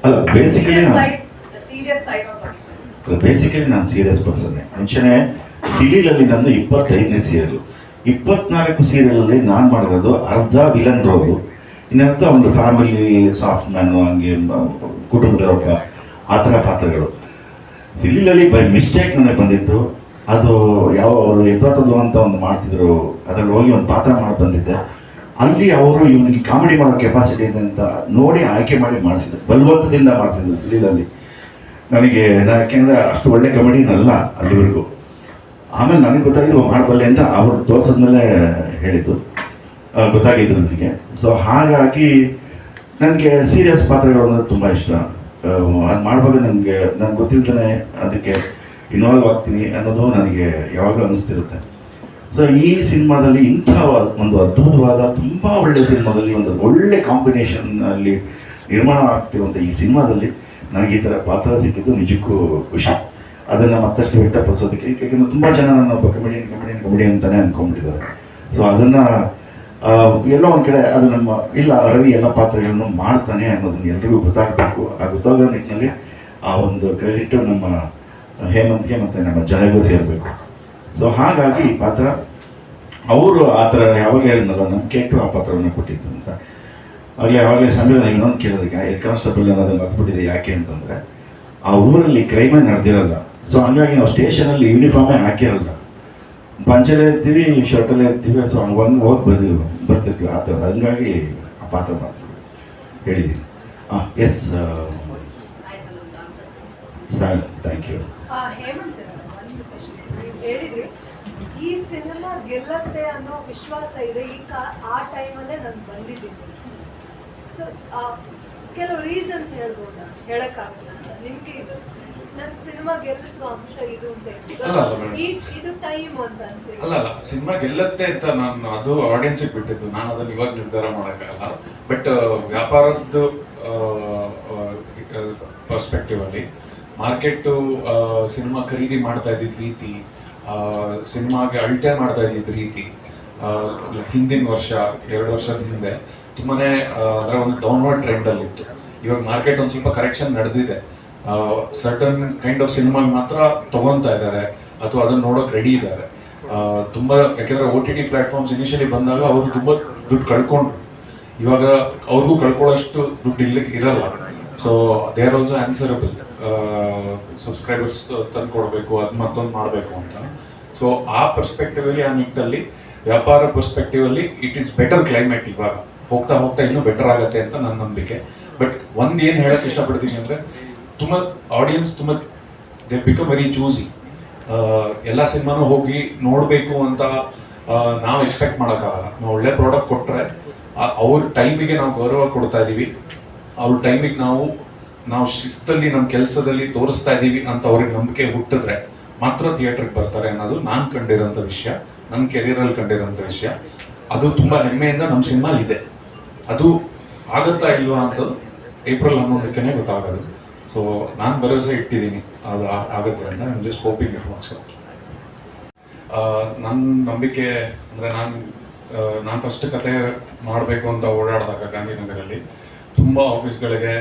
ಅಲ್ಲ, basically The serious side of it. Basically ನಾನು ಸೀರಿಯಸ್ ಪರ್ಸನ್ನೇ. ಮುಂಚೆನೆ ಸೀರಿಯಲಲ್ಲಿ ನಂದು 25ನೇ ಸೀರಿಯಲ್. 24 ಸೀರಿಯಲಲ್ಲಿ ನಾನು ಮಾಡಿರೋದು ಅರ್ಧ ವಿಲನ್ ರೋಲು, ಇನ್ನರ್ಧ ಒಂದು ಫ್ಯಾಮಿಲಿ ಸಾಫ್ಟ್ ಮ್ಯಾನು, ಹಂಗೆ ಕುಟುಂಬದೊಬ್ಬ, ಆ ಥರ ಪಾತ್ರಗಳು. ಸೀರಿಯಲಲ್ಲಿ ಬೈ ಮಿಸ್ಟೇಕ್ ನನಗೆ ಬಂದಿತ್ತು. ಅದು ಅವರು ಎಪ್ಪತ್ತದು ಅಂತ ಒಂದು ಮಾಡ್ತಿದ್ರು, ಅದರಲ್ಲಿ ಹೋಗಿ ಒಂದು ಪಾತ್ರ ಮಾಡಿ ಬಂದಿದ್ದೆ. ಅಲ್ಲಿ ಅವರು ಇವನಿಗೆ ಕಾಮಿಡಿ ಮಾಡೋ ಕೆಪಾಸಿಟಿ ಇದೆ ಅಂತ ನೋಡಿ ಆಯ್ಕೆ ಮಾಡಿ ಮಾಡಿಸಿದ್ರು, ಬಲವಂತದಿಂದ ಮಾಡಿಸಿದ್ರು ಸೀರಿಯಲಲ್ಲಿ. ನನಗೆ ಯಾಕೆಂದರೆ ಅಷ್ಟು ಒಳ್ಳೆ ಕಾಮಿಡಿನಲ್ಲ ಅಲ್ಲಿವರೆಗೂ. ಆಮೇಲೆ ನನಗೆ ಗೊತ್ತಾಗಿದ್ದು ಮಾಡಬಲ್ಲೆ ಅಂತ ಅವರು ತೋರಿಸಿದ್ಮೇಲೆ ಹೇಳಿದ್ದು, ಗೊತ್ತಾಗಿದ್ದು ನನಗೆ. ಸೊ ಹಾಗಾಗಿ ನನಗೆ ಸೀರಿಯಸ್ ಪಾತ್ರಗಳು ಅಂದರೆ ತುಂಬ ಇಷ್ಟ. ಅದು ಮಾಡುವಾಗ ನನಗೆ ಗೊತ್ತಿಲ್ದೇ ಅದಕ್ಕೆ ಇನ್ವಾಲ್ವ್ ಆಗ್ತೀನಿ ಅನ್ನೋದು ನನಗೆ ಯಾವಾಗಲೂ ಅನಿಸ್ತಿರುತ್ತೆ. ಸೊ ಈ ಸಿನಿಮಾದಲ್ಲಿ ಇಂಥ ಒಂದು ಅದ್ಭುತವಾದ, ತುಂಬ ಒಳ್ಳೆಯ ಸಿನಿಮಾದಲ್ಲಿ ಒಂದು ಒಳ್ಳೆ ಕಾಂಬಿನೇಷನ್ನಲ್ಲಿ ನಿರ್ಮಾಣ ಆಗ್ತಿರುವಂಥ ಈ ಸಿನಿಮಾದಲ್ಲಿ ನನಗೆ ಈ ಥರ ಪಾತ್ರ ಸಿಕ್ಕಿದ್ದು ನಿಜಕ್ಕೂ ಖುಷಿ. ಅದನ್ನು ಮತ್ತಷ್ಟು ವ್ಯಕ್ತಪಡಿಸೋದಕ್ಕೆ, ಏಕೆಂದರೆ ತುಂಬ ಜನ ನನ್ನ ಒಬ್ಬ ಕಮಿಡಿಯನ್ ಅಂತಲೇ ಅಂದ್ಕೊಂಡ್ಬಿಟ್ಟಿದ್ದಾರೆ. ಸೊ ಅದನ್ನು ಎಲ್ಲೋ ಒಂದು ಕಡೆ ಅದು ಇಲ್ಲ, ರವಿ ಎಲ್ಲ ಪಾತ್ರಗಳನ್ನು ಮಾಡ್ತಾನೆ ಅನ್ನೋದನ್ನು ಎಲ್ರಿಗೂ ಗೊತ್ತಾಗಬೇಕು. ಆ ಗೊತ್ತಾಗೋ ನಿಟ್ಟಿನಲ್ಲಿ ಆ ಒಂದು ಕ್ರೆಡಿಟು ನಮ್ಮ ಹೇಮಂತ್ಗೆ ಮತ್ತು ನಮ್ಮ ಜನಗೂ ಸೇರಬೇಕು. ಸೊ ಹಾಗಾಗಿ ಈ ಪಾತ್ರ ಅವರು ಆ ಥರ ಯಾವಾಗ ಹೇಳಿದ್ನಲ್ಲ, ನಂಬಿಕೆ ಇಟ್ಟು ಆ ಪಾತ್ರವನ್ನು ಕೊಟ್ಟಿದ್ದು ಅಂತ. ಯಾವಾಗಲೇ ಸಮಯ ಇನ್ನೊಂದು ಕೇಳೋದಕ್ಕೆ ಹೆಡ್ ಕಾನ್ಸ್ಟೇಬಲ್ ಅನ್ನೋದನ್ನು ಮರ್ತ್ಬಿಟ್ಟಿದೆ. ಯಾಕೆ ಅಂತಂದರೆ ಆ ಊರಲ್ಲಿ ಕ್ರೈಮೇ ನಡೆದಿರಲ್ಲ, ಸೊ ಹಂಗಾಗಿ ನಾವು ಸ್ಟೇಷನಲ್ಲಿ ಯೂನಿಫಾರ್ಮೇ ಹಾಕಿರಲ್ಲ, ಪಂಚಲ್ಲೇ ಇರ್ತೀವಿ, ಶರ್ಟಲ್ಲೇ ಇರ್ತೀವಿ. ಸೊ ಹಂಗೆ ಹೋಗಿ ಬರ್ತಿರ್ತೀವಿ ಆ ಥರ. ಹಂಗಾಗಿ ಆ ಪಾತ್ರ ಮಾಡ್ತೀವಿ ಹೇಳಿದ್ದೀನಿ. Yes, thank you. Hemanth sir, ಒಂದು ಕ್ವಶನ್. ನೀವು ಹೇಳಿದ್ರಿ ಈ ಸಿನಿಮಾ ಗೆಲ್ಲತ್ತೆ ಅನ್ನೋ ವಿಶ್ವಾಸ ಇದೆ, ಆ ಟೈಮಲ್ಲೇ ನಾನು ಬಂದಿದ್ದೀನಿ. ಸೊ ಕೆಲವು ರೀಸನ್ಸ್ ಹೇಳ್ಬೋದಾ, ಹೇಳಕ್ಕಾಗಲ್ಲ ನಿಮ್ಗೆ ಇದು ನನ್ನ ಸಿನಿಮಾ ಗೆಲ್ಲಿಸುವ ಅಂಶ ಇದು ಅಂತ ಇದು ಟೈಮ್ ಅಂತ ಅನ್ಸಿ. ಅಲ್ಲ ಸಿನಿಮಾ ಗೆಲ್ಲತ್ತೆ ಅಂತ ನಾನು ಅದು ಆಡಿಯನ್ಸಿಗೆ ಬಿಟ್ಟಿದ್ದು, ನಾನು ಅದನ್ನ ಇವಾಗ ನಿರ್ಧಾರ ಮಾಡೋಕ್ಕಾಗಲ್ಲ. ಬಟ್ ವ್ಯಾಪಾರದ ಪರ್ಸ್ಪೆಕ್ಟಿವ್ ಅಲ್ಲಿ ಮಾರ್ಕೆಟ್ ಸಿನಿಮಾ ಖರೀದಿ ಮಾಡ್ತಾ ಇದ್ದಿದ್ದ ರೀತಿ, ಸಿನಿಮಾಗೆ ಅಳ್ತೆ ಮಾಡ್ತಾ ಇದ್ದಿದ್ದ ರೀತಿ ಹಿಂದಿನ ವರ್ಷ 2 ವರ್ಷದ ಹಿಂದೆ ತುಂಬಾನೇ ಅಂದ್ರೆ ಒಂದು ಡೌನ್ವರ್ಡ್ ಟ್ರೆಂಡ್ ಅಲ್ಲಿ ಇತ್ತು. ಇವಾಗ ಮಾರ್ಕೆಟ್ ಒಂದು ಸ್ವಲ್ಪ ಕರೆಕ್ಷನ್ ನಡೆದಿದೆ. ಸರ್ಟನ್ ಕೈಂಡ್ ಆಫ್ ಸಿನಿಮಾ ಮಾತ್ರ ತಗೊಂತಾ ಇದ್ದಾರೆ ಅಥವಾ ಅದನ್ನ ನೋಡೋಕೆ ರೆಡಿ ಇದ್ದಾರೆ. ತುಂಬಾ ಯಾಕೆಂದ್ರೆ OTT ಪ್ಲಾಟ್ಫಾರ್ಮ್ಸ್ ಇನಿಷಿಯಲಿ ಬಂದಾಗ ಅವರು ತುಂಬಾ ದುಡ್ಡು ಕಳ್ಕೊಂಡ್ರು. ಇವಾಗ ಅವ್ರಿಗೂ ಕಳ್ಕೊಳ್ಳೋಷ್ಟು ದುಡ್ಡು ಇರಲ್ಲ. So they are also answerable. Subscribers ತಂದು ಕೊಡಬೇಕು, ಅದು ಮತ್ತೊಂದು ಮಾಡಬೇಕು ಅಂತ. ಸೊ ಆ ಪರ್ಸ್ಪೆಕ್ಟಿವ್ ಅಲ್ಲಿ, ಆ ನಿಟ್ಟಲ್ಲಿ ವ್ಯಾಪಾರ ಪರ್ಸ್ಪೆಕ್ಟಿವ್ ಅಲ್ಲಿ ಇಟ್ ಈಸ್ ಬೆಟರ್ ಕ್ಲೈಮೇಟ್. ಇವಾಗ ಹೋಗ್ತಾ ಹೋಗ್ತಾ ಇನ್ನೂ ಬೆಟರ್ ಆಗುತ್ತೆ ಅಂತ ನನ್ನ ನಂಬಿಕೆ. ಬಟ್ ಒಂದ್ ಏನ್ ಹೇಳಕ್ ಇಷ್ಟಪಡ್ತೀನಿ ಅಂದ್ರೆ, ತುಂಬಾ ಆಡಿಯನ್ಸ್ ತುಂಬಾ ದೇ ಬಿಕಮ್ ವೆರಿ ಚೂಸಿ. ಎಲ್ಲ ಸಿನಿಮಾನು ಹೋಗಿ ನೋಡ್ಬೇಕು ಅಂತ ನಾವು ಎಕ್ಸ್ಪೆಕ್ಟ್ ಮಾಡೋಕ್ಕಾಗಲ್ಲ. ನಾವು ಒಳ್ಳೆ ಪ್ರಾಡಕ್ಟ್ ಕೊಟ್ರೆ ಅವ್ರ ಟೈಮಿಗೆ ನಾವು ಗೌರವ ಕೊಡ್ತಾ ಇದೀವಿ, ಅವ್ರ ಟೈಮಿಗೆ ನಾವು ಶಿಸ್ತಲ್ಲಿ ನಮ್ಮ ಕೆಲಸದಲ್ಲಿ ತೋರಿಸ್ತಾ ಇದೀವಿ ಅಂತ ಅವ್ರಿಗೆ ನಂಬಿಕೆ ಹುಟ್ಟಿದ್ರೆ ಮಾತ್ರ ಥಿಯೇಟರ್ಗೆ ಬರ್ತಾರೆ ಅನ್ನೋದು ನಾನು ಕಂಡಿರೋಂಥ ವಿಷಯ, ನನ್ನ ಕೆರಿಯರಲ್ಲಿ ಕಂಡಿರೋಂಥ ವಿಷಯ. ಅದು ತುಂಬಾ ಹೆಮ್ಮೆಯಿಂದ ನಮ್ಮ ಸಿನಿಮಾಲ್ ಇದೆ. ಅದು ಆಗುತ್ತಾ ಇಲ್ವಾ ಅಂತ ಏಪ್ರಿಲ್ 11ಕ್ಕೆ ಗೊತ್ತಾಗೋದು. ಸೊ ನಾನು ಭರವಸೆ ಇಟ್ಟಿದ್ದೀನಿ ಅದು ಆಗುತ್ತೆ ಅಂತ. ನಾನು just hoping it works out. ನನ್ನ ನಂಬಿಕೆ ಅಂದರೆ ನಾನು ಫಸ್ಟ್ ಕತೆ ಮಾಡಬೇಕು ಅಂತ ಓಡಾಡಿದಾಗ ಗಾಂಧಿನಗರಲ್ಲಿ ತುಂಬ ಆಫೀಸ್ಗಳಿಗೆ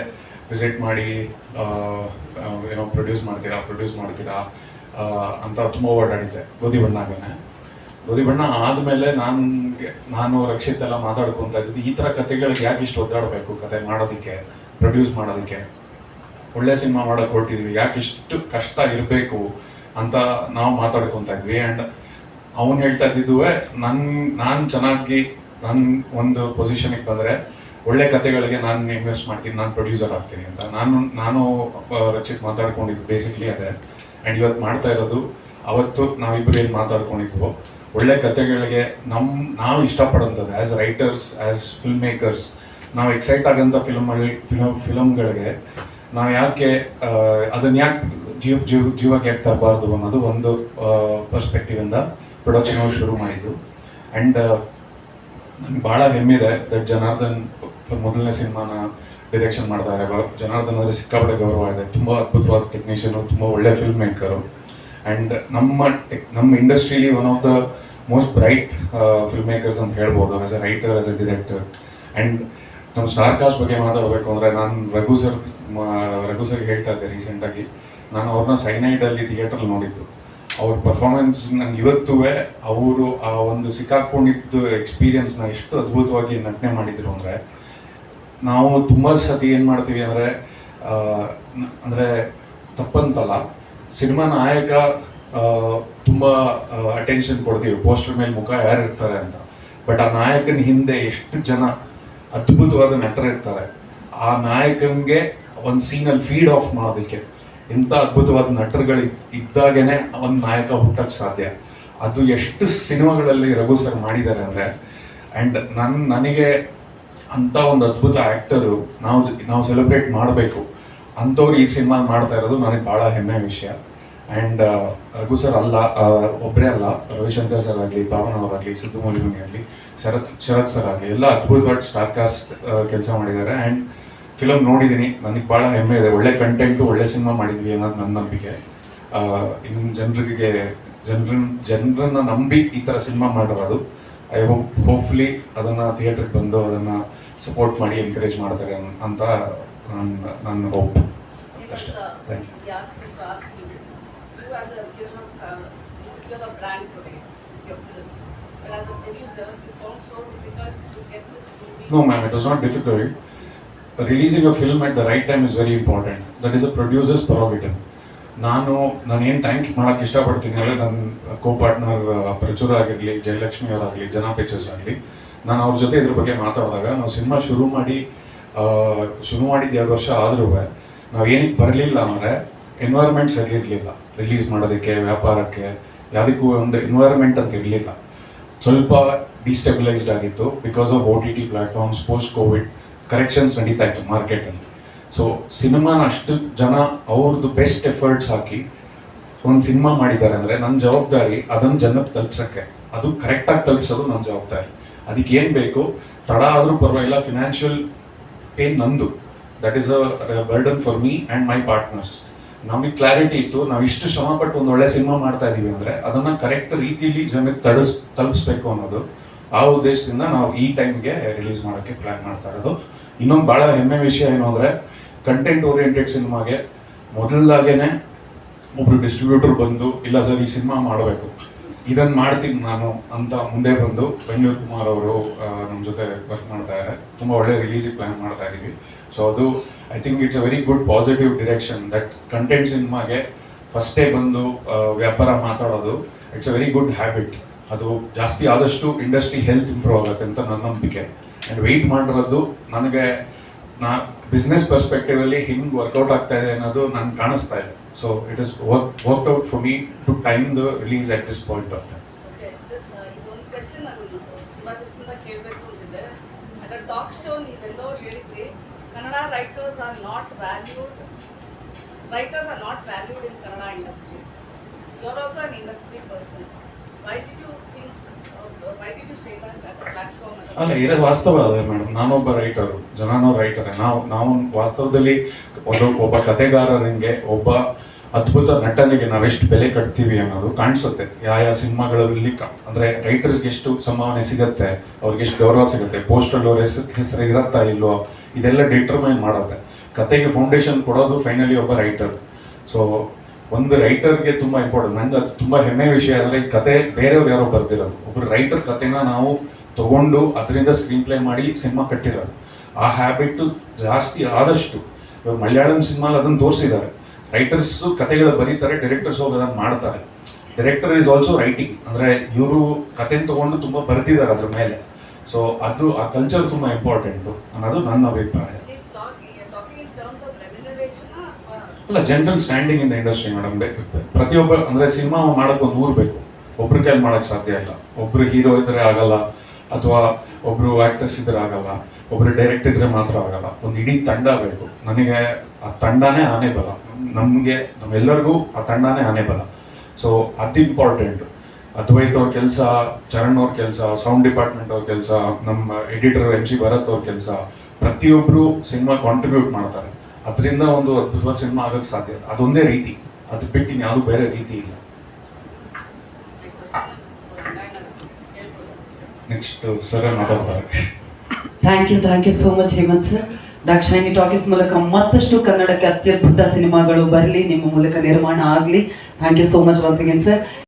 ವಿಸಿಟ್ ಮಾಡಿ ಏನೋ ಪ್ರೊಡ್ಯೂಸ್ ಮಾಡ್ತೀರಾ ಅಂತ ತುಂಬ ಓಡಾಡಿದ್ದೆ. ಗೋಧಿ ಬಣ್ಣ ಆದಮೇಲೆ ನಾನು ರಕ್ಷಿತ್ ಎಲ್ಲ ಮಾತಾಡ್ಕೊತಾ ಇದ್ದಿದ್ದು, ಈ ಥರ ಕತೆಗಳಿಗೆ ಯಾಕೆ ಇಷ್ಟು ಒದ್ದಾಡಬೇಕು, ಕತೆ ಮಾಡೋದಕ್ಕೆ, ಪ್ರೊಡ್ಯೂಸ್ ಮಾಡೋದಕ್ಕೆ, ಒಳ್ಳೆ ಸಿನಿಮಾ ಮಾಡೋಕೆ ಹೊರಟಿದ್ವಿ, ಯಾಕೆ ಇಷ್ಟು ಕಷ್ಟ ಇರಬೇಕು ಅಂತ ನಾವು ಮಾತಾಡ್ಕೊತಾ ಇದ್ವಿ. ಆ್ಯಂಡ್ ಅವನು ಹೇಳ್ತಾ ಇದ್ದಿದ್ದು, ನಾನು ಚೆನ್ನಾಗಿ ನನ್ನ ಒಂದು ಪೊಸಿಷನಿಗೆ ಬಂದರೆ ಒಳ್ಳೆ ಕತೆಗಳಿಗೆ ನಾನು ಇನ್ವೆಸ್ಟ್ ಮಾಡ್ತೀನಿ, ನಾನು ಪ್ರೊಡ್ಯೂಸರ್ ಆಗ್ತೀನಿ ಅಂತ. ನಾನು ರಕ್ಷಿತ್ ಮಾತಾಡ್ಕೊಂಡಿದ್ದು ಬೇಸಿಕ್ಲಿ ಅದೇ. ಆ್ಯಂಡ್ ಇವತ್ತು ಮಾಡ್ತಾ ಇರೋದು, ಅವತ್ತು ನಾವಿಬ್ಬರು ಏನು ಮಾತಾಡ್ಕೊಂಡಿದ್ವು, ಒಳ್ಳೆ ಕತೆಗಳಿಗೆ ನಾವು ಇಷ್ಟಪಡೋಂಥದ್ದು as writers, as film makers, ನಾವು ಎಕ್ಸೈಟ್ ಆಗೋಂಥ ಫಿಲಮ್ಗಳಿಗೆ ನಾವು ಯಾಕೆ ಅದನ್ನ ಯಾಕೆ ಜೀವಕ್ಕೆ ಯಾಕೆ ತರಬಾರ್ದು ಅನ್ನೋದು ಒಂದು ಪರ್ಸ್ಪೆಕ್ಟಿವಿಂದ ಪ್ರೊಡಕ್ಷನ್ ಶುರು ಮಾಡಿದ್ದು. ಆ್ಯಂಡ್ ನನಗೆ ಭಾಳ ಹೆಮ್ಮೆ ಇದೆ ದಟ್ ಜನಾರ್ದನ್ ಮೊದಲನೇ ಸಿನಿಮಾನ ಡೈರೆಕ್ಷನ್ ಮಾಡ್ತಾರೆ. ಜನಾರ್ದನ್ ಅಂದರೆ ಸಿಕ್ಕಾಪಟ್ಟೆ ಗೌರವ ಇದೆ. ತುಂಬ ಅದ್ಭುತವಾದ ಟೆಕ್ನಿಷಿಯನು, ತುಂಬ ಒಳ್ಳೆ ಫಿಲ್ಮ್ ಮೇಕರು. ಆ್ಯಂಡ್ ನಮ್ಮ ಇಂಡಸ್ಟ್ರಿಲಿ one of the most bright film makers ಅಂತ ಹೇಳ್ಬೋದು, as a writer, as a director. And ನಮ್ಮ ಸ್ಟಾರ್ ಕಾಸ್ಟ್ ಬಗ್ಗೆ ಮಾತಾಡಬೇಕು ಅಂದರೆ, ನಾನು ರಘು ಸರ್ಗೆ ಹೇಳ್ತಾ ಇದ್ದೆ ರೀಸೆಂಟಾಗಿ, ನಾನು ಅವ್ರನ್ನ ಸೈನೈಡಲ್ಲಿ ಥಿಯೇಟ್ರಲ್ಲಿ ನೋಡಿದ್ದು. ಅವ್ರ ಪರ್ಫಾರ್ಮೆನ್ಸ್ ನಂಗೆ ಇವತ್ತೂ ಅವರು ಆ ಒಂದು ಸಿಕ್ಕಾಕೊಂಡಿದ್ದು ಎಕ್ಸ್ಪೀರಿಯನ್ಸ್ನ ಎಷ್ಟು ಅದ್ಭುತವಾಗಿ ನಟನೆ ಮಾಡಿದ್ರು ಅಂದರೆ, ನಾವು ತುಂಬ ಸತಿ ಏನು ಮಾಡ್ತೀವಿ ಅಂದರೆ ತಪ್ಪಂತಲ್ಲ, ಸಿನಿಮಾ ನಾಯಕ ತುಂಬ ಅಟೆನ್ಷನ್ ಕೊಡ್ತೀವಿ, ಪೋಸ್ಟರ್ ಮೇಲೆ ಮುಖ ಯಾರು ಇರ್ತಾರೆ ಅಂತ. ಬಟ್ ಆ ನಾಯಕನ ಹಿಂದೆ ಎಷ್ಟು ಜನ ಅದ್ಭುತವಾದ ನಟರಿರ್ತಾರೆ. ಆ ನಾಯಕನಿಗೆ ಒಂದು ಸೀನಲ್ಲಿ ಫೀಡ್ ಆಫ್ ಮಾಡೋದಕ್ಕೆ ಇಂಥ ಅದ್ಭುತವಾದ ನಟರುಗಳು ಇದ್ದಾಗೇನೆ ಒಂದು ನಾಯಕ ಹುಟ್ಟಕ್ಕೆ ಸಾಧ್ಯ. ಅದು ಎಷ್ಟು ಸಿನಿಮಾಗಳಲ್ಲಿ ರಘು ಸರ್ ಮಾಡಿದ್ದಾರೆ ಅಂದರೆ, ಆ್ಯಂಡ್ ನನಗೆ ಅಂಥ ಒಂದು ಅದ್ಭುತ ಆ್ಯಕ್ಟರು ನಾವು ಸೆಲೆಬ್ರೇಟ್ ಮಾಡಬೇಕು ಅಂಥವ್ರು ಈ ಸಿನಿಮಾ ಮಾಡ್ತಾ ಇರೋದು ನನಗೆ ಭಾಳ ಹೆಮ್ಮೆ ವಿಷಯ. ಆ್ಯಂಡ್ ರಘು ಸರ್ ಒಬ್ಬರೇ ಅಲ್ಲ, ರವಿಶಂಕರ್ ಸರ್ ಆಗಲಿ, ಪಾವನ್ ಅವರಾಗಲಿ, ಸಿದ್ದು ಮೂಲಿಮನಿ ಆಗಲಿ, ಶರತ್ ಸರ್ ಆಗಲಿ, ಎಲ್ಲ ಅದ್ಭುತವಾದ ಸ್ಟಾರ್ ಕಾಸ್ಟ್ ಕೆಲಸ ಮಾಡಿದ್ದಾರೆ. ಆ್ಯಂಡ್ ಫಿಲಮ್ ನೋಡಿದ್ದೀನಿ, ನನಗೆ ಭಾಳ ಹೆಮ್ಮೆ ಇದೆ. ಒಳ್ಳೆ ಕಂಟೆಂಟು, ಒಳ್ಳೆ ಸಿನಿಮಾ ಮಾಡಿದ್ವಿ ಅನ್ನೋದು ನನ್ನ ನಂಬಿಕೆ. ಇನ್ನು ಜನರನ್ನ ನಂಬಿ ಈ ಥರ ಸಿನಿಮಾ ಮಾಡಿರೋದು. ಐ ಹೋಪ್ಫುಲಿ ಅದನ್ನು ಥಿಯೇಟ್ರಿಗೆ ಬಂದು ಅದನ್ನು ಸಪೋರ್ಟ್ ಮಾಡಿ ಎಂಕರೇಜ್ ಮಾಡ್ತಾರೆ ಅಂತ ನನ್ನ ಹೋಪ್ ಅಷ್ಟೇ. Thank you. You're a brand today with your films, but as a producer, you found so difficult to get this movie. No, ma'am, it was not difficult. Releasing a film at the right time is very important. That is a producer's prerogative. ನಾನೇನು thank ಮಾಡೋಕ್ಕೆ ಇಷ್ಟಪಡ್ತೀನಿ ಅಂದರೆ ನನ್ನ ಕೋ partner ಪ್ರಚುರ ಆಗಿರಲಿ, ಜಯಲಕ್ಷ್ಮಿ ಅವರಾಗಲಿ, ಜನ pictures ಆಗಲಿ, ನಾನು ಅವ್ರ ಜೊತೆ ಇದ್ರ ಬಗ್ಗೆ ಮಾತಾಡಿದಾಗ ನಾವು ಸಿನಿಮಾ ಶುರು ಮಾಡಿದ್ದು 2 ವರ್ಷ ಆದ್ರೂ ನಾವು ಏನಕ್ಕೆ ಬರಲಿಲ್ಲ ಅಂದರೆ ಎನ್ವೈರ್ಮೆಂಟ್ ಸರಿ ಇರಲಿಲ್ಲ. ರಿಲೀಸ್ ಮಾಡೋದಕ್ಕೆ, ವ್ಯಾಪಾರಕ್ಕೆ, ಯಾವುದಕ್ಕೂ ಒಂದು ಎನ್ವೈರ್ಮೆಂಟ್ ಅಂತ ಇರಲಿಲ್ಲ. ಸ್ವಲ್ಪ ಡಿಸ್ಟೆಬಿಲೈಸ್ಡ್ ಆಗಿತ್ತು because of OTT platforms, post Covid corrections ನಡೀತಾ ಇತ್ತು ಮಾರ್ಕೆಟಲ್ಲಿ. ಸೊ ಸಿನಿಮಾನ ಅಷ್ಟು ಜನ ಅವ್ರದ್ದು ಬೆಸ್ಟ್ ಎಫರ್ಟ್ಸ್ ಹಾಕಿ ಒಂದು ಸಿನಿಮಾ ಮಾಡಿದ್ದಾರೆ ಅಂದರೆ ನನ್ನ ಜವಾಬ್ದಾರಿ ಅದನ್ನು ಜನಕ್ಕೆ ತಲುಪ್ಸೋಕ್ಕೆ, ಅದು ಕರೆಕ್ಟಾಗಿ ತಲುಪಿಸೋದು ನನ್ನ ಜವಾಬ್ದಾರಿ. ಅದಕ್ಕೆ ಏನು ಬೇಕು, ತಡ ಆದರೂ ಪರವಾಗಿಲ್ಲ, ಫಿನಾನ್ಷಿಯಲ್ ಪೇನ್ ನಂದು. That is a burden for me and my partners. ನಮಗೆ ಕ್ಲಾರಿಟಿ ಇತ್ತು, ನಾವು ಇಷ್ಟು ಶ್ರಮಪಟ್ಟು ಒಂದು ಒಳ್ಳೆ ಸಿನಿಮಾ ಮಾಡ್ತಾ ಇದ್ದೀವಿ ಅಂದರೆ ಅದನ್ನು ಕರೆಕ್ಟ್ ರೀತಿಯಲ್ಲಿ ಜನಕ್ಕೆ ತಲುಪಿಸ್ಬೇಕು ಅನ್ನೋದು ಆ ಉದ್ದೇಶದಿಂದ ನಾವು ಈ ಟೈಮ್ಗೆ ರಿಲೀಸ್ ಮಾಡೋಕ್ಕೆ ಪ್ಲ್ಯಾನ್ ಮಾಡ್ತಾ ಇರೋದು. ಇನ್ನೊಂದು ಭಾಳ ಹೆಮ್ಮೆ ವಿಷಯ ಏನು ಅಂದರೆ, ಕಂಟೆಂಟ್ ಓರಿಯೆಂಟೆಡ್ ಸಿನಿಮಾಗೆ ಮೊದಲಾಗೇನೆ ಒಬ್ರು ಡಿಸ್ಟ್ರಿಬ್ಯೂಟರ್ ಬಂದು, ಇಲ್ಲ ಸರ್ ಈ ಸಿನಿಮಾ ಮಾಡಬೇಕು, ಇದನ್ನು ಮಾಡ್ತೀನಿ ನಾನು ಅಂತ ಮುಂದೆ ಬಂದು ಬೆಂಗಳೂರು ಕುಮಾರ್ ಅವರು ನಮ್ಮ ಜೊತೆ ವರ್ಕ್ ಮಾಡ್ತಾ ಇದ್ದಾರೆ. ತುಂಬ ಒಳ್ಳೆ ರಿಲೀಸಿಗೆ ಪ್ಲ್ಯಾನ್ ಮಾಡ್ತಾ ಇದ್ದೀವಿ. ಸೊ ಅದು I think it's a very good positive direction that content ಸಿನಿಮಾಗೆ ಫಸ್ಟೇ ಬಂದು ವ್ಯಾಪಾರ ಮಾತಾಡೋದು it's a very good habit. ಅದು ಜಾಸ್ತಿ ಆದಷ್ಟು ಇಂಡಸ್ಟ್ರಿ ಹೆಲ್ತ್ ಇಂಪ್ರೂವ್ ಆಗುತ್ತೆ ಅಂತ ನನ್ನ ನಂಬಿಕೆ. ಆ್ಯಂಡ್ ವೆಯ್ಟ್ ಮಾಡಿರೋದು ನನಗೆ ಬಿಸ್ನೆಸ್ ಪರ್ಸ್ಪೆಕ್ಟಿವಲ್ಲಿ ಹಿಂಗೆ ವರ್ಕೌಟ್ ಆಗ್ತಾ ಇದೆ ಅನ್ನೋದು ನನಗೆ ಕಾಣಿಸ್ತಾ ಇದೆ. So it is work out for me to time the release at this point of time. Okay, ಇದೊಂದು ಕ್ವೆಶ್ಚನ್ ನಾನು ತುಂಬ ದಿವಸದಿಂದ ಕೇಳಬೇಕು ಅಂತಿದ್ದೆ. ಅಟ್ ಅ ಟಾಕ್ ಶೋ ನೀವೆಲ್ಲೋ ಹೇಳಿದ್ರಿ, Kannada writers are not valued in Kannada industry. You are also an industry person. Why did you say that at a platform? ಅಲ್ಲ, ಇರೋದು ವಾಸ್ತವ ಅದೇ ಮೇಡಮ್. ನಾನೊಬ್ಬ ರೈಟರು, ಜನನೂ ರೈಟರೇ. ನಾವು ವಾಸ್ತವದಲ್ಲಿ ಒಬ್ಬ ಕತೆಗಾರರಿಗೆ, ಒಬ್ಬ ಅದ್ಭುತ ನಟನಿಗೆ ನಾವೆಷ್ಟು ಬೆಲೆ ಕಟ್ತೀವಿ ಅನ್ನೋದು ಕಾಣಿಸುತ್ತೆ. ಯಾವ ಸಿನಿಮಾಗಳಲ್ಲಿ ಅಂದರೆ ರೈಟರ್ಸ್ಗೆ ಎಷ್ಟು ಸಂಭಾವನೆ ಸಿಗುತ್ತೆ, ಅವ್ರಿಗೆ ಎಷ್ಟು ಗೌರವ ಸಿಗುತ್ತೆ, ಪೋಸ್ಟಲ್ಲಿ ಅವ್ರ ಹೆಸರು ಇರುತ್ತಾ ಇಲ್ವೋ, ಇದೆಲ್ಲ ಡಿಟರ್ಮೈನ್ ಮಾಡುತ್ತೆ. ಕತೆಗೆ ಫೌಂಡೇಶನ್ ಕೊಡೋದು ಫೈನಲಿ ಒಬ್ಬ ರೈಟರ್. ಸೊ ಒಂದು ರೈಟರ್ಗೆ ತುಂಬ ಇಂಪಾರ್ಟೆಂಟ್. ನಂಗೆ ಅದು ತುಂಬ ಹೆಮ್ಮೆ ವಿಷಯ ಅಂದರೆ, ಈ ಕತೆ ಬೇರೆಯವ್ರು ಯಾರೋ ಬರ್ದಿರೋದು, ಒಬ್ಬರು ರೈಟರ್ ಕತೆನ ನಾವು ತಗೊಂಡು ಅದರಿಂದ ಸ್ಕ್ರೀನ್ ಪ್ಲೇ ಮಾಡಿ ಸಿನಿಮಾ ಕಟ್ಟಿರೋದು. ಆ ಹ್ಯಾಬಿಟ್ಟು ಜಾಸ್ತಿ ಆದಷ್ಟು ಇವಾಗ ಮಲಯಾಳಂ ಸಿನಿಮಾಲಿ ಅದನ್ನು ತೋರಿಸಿದ್ದಾರೆ. ರೈಟರ್ಸು ಕತೆಗಳು ಬರೀತಾರೆ, ಡೈರೆಕ್ಟರ್ಸ್ ಹೋಗಿ ಅದನ್ನು ಮಾಡ್ತಾರೆ. ಡೈರೆಕ್ಟರ್ ಈಸ್ ಆಲ್ಸೋ ರೈಟಿಂಗ್, ಅಂದರೆ ಇವರು ಕತೆನ ತೊಗೊಂಡು ತುಂಬ ಬರೆದಿದ್ದಾರೆ ಅದ್ರ ಮೇಲೆ. ಸೊ ಅದು ಆ ಕಲ್ಚರ್ ತುಂಬ ಇಂಪಾರ್ಟೆಂಟು ಅನ್ನೋದು ನನ್ನ ಅಭಿಪ್ರಾಯ. ಅಲ್ಲ, general standing in the industry madam. ಪ್ರತಿಯೊಬ್ಬ ಅಂದರೆ ಸಿನಿಮಾ ಮಾಡೋಕ್ಕೆ ಒಂದು ಊರು ಬೇಕು. ಒಬ್ರ ಕೈಲಿ ಮಾಡೋಕ್ಕೆ ಸಾಧ್ಯ ಇಲ್ಲ. ಒಬ್ರು ಹೀರೋ ಇದ್ದರೆ ಆಗಲ್ಲ, ಅಥವಾ ಒಬ್ರು ಆ್ಯಕ್ಟರ್ಸ್ ಇದ್ರೆ ಆಗಲ್ಲ, ಒಬ್ರು ಡೈರೆಕ್ಟ್ ಇದ್ರೆ ಮಾತ್ರ ಆಗಲ್ಲ. ಒಂದು ಇಡೀ ತಂಡ ಬೇಕು. ನನಗೆ ಆ ತಂಡನೇ ಆನೆ ಬಲ. ನಮ್ಮೆಲ್ಲರಿಗೂ ಆ ತಂಡನೇ ಆನೆ ಬಲ. ಸೊ ಅದು ಇಂಪಾರ್ಟೆಂಟು. ಅದ್ವೈತ್ ಅವ್ರ ಕೆಲಸ, ಚರಣ್ ಅವ್ರ ಕೆಲಸ, ಸೌಂಡ್ ಡಿಪಾರ್ಟ್ಮೆಂಟ್ ಅವ್ರ ಕೆಲಸ, ನಮ್ಮ ಎಡಿಟರ್ MC ಭರತ್ ಅವ್ರ ಕೆಲಸ, ಪ್ರತಿಯೊಬ್ಬರು ಸಿನಿಮಾ ಕಾಂಟ್ರಿಬ್ಯೂಟ್ ಮಾಡ್ತಾರೆ. ಅದರಿಂದ ಒಂದು ಅದ್ಭುತವಾದ ಸಿನಿಮಾ ಆಗೋಕ್ಕೆ ಸಾಧ್ಯ. ಅದೊಂದೇ ರೀತಿ, ಅದು ಬಿಟ್ಟು ಇನ್ಯಾವುದು ಬೇರೆ ರೀತಿ ಇಲ್ಲ. ನೆಕ್ಸ್ಟ್ ಸರ್ ಮಾತಾಡ್ತಾರೆ. Thank you so much Hemanth sir. Dakshayini talkies ಮೂಲಕ ಮತ್ತಷ್ಟು ಕನ್ನಡಕ್ಕೆ ಅತ್ಯದ್ಭುತ ಸಿನಿಮಾಗಳು ಬರಲಿ, ನಿಮ್ಮ ಮೂಲಕ ನಿರ್ಮಾಣ ಆಗಲಿ. Thank you so much once again sir.